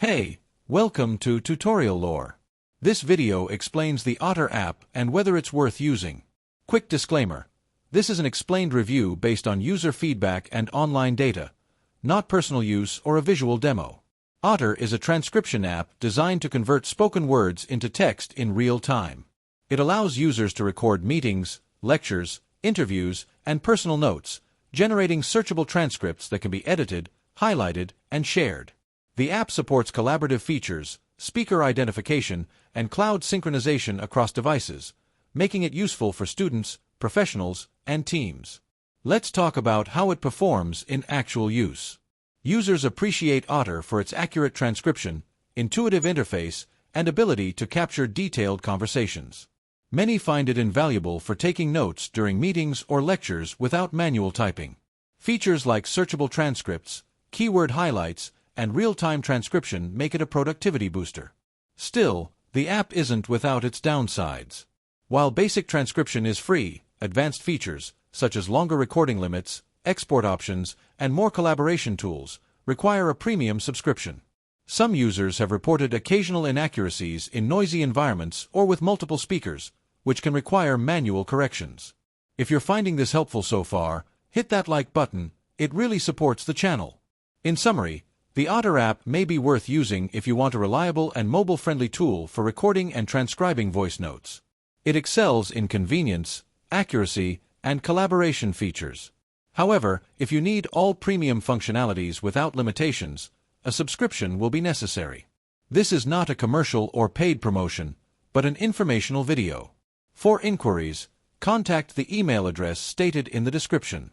Hey, welcome to Tutorial Lore. This video explains the Otter app and whether it's worth using. Quick disclaimer. This is an explained review based on user feedback and online data, not personal use or a visual demo. Otter is a transcription app designed to convert spoken words into text in real time. It allows users to record meetings, lectures, interviews, and personal notes, generating searchable transcripts that can be edited, highlighted, and shared. The app supports collaborative features, speaker identification, and cloud synchronization across devices, making it useful for students, professionals, and teams. Let's talk about how it performs in actual use. Users appreciate Otter for its accurate transcription, intuitive interface, and ability to capture detailed conversations. Many find it invaluable for taking notes during meetings or lectures without manual typing. Features like searchable transcripts, keyword highlights, and real-time transcription make it a productivity booster. Still, the app isn't without its downsides. While basic transcription is free, advanced features, such as longer recording limits, export options, and more collaboration tools, require a premium subscription. Some users have reported occasional inaccuracies in noisy environments or with multiple speakers, which can require manual corrections. If you're finding this helpful so far, hit that like button. It really supports the channel. In summary, the Otter app may be worth using if you want a reliable and mobile-friendly tool for recording and transcribing voice notes. It excels in convenience, accuracy, and collaboration features. However, if you need all premium functionalities without limitations, a subscription will be necessary. This is not a commercial or paid promotion, but an informational video. For inquiries, contact the email address stated in the description.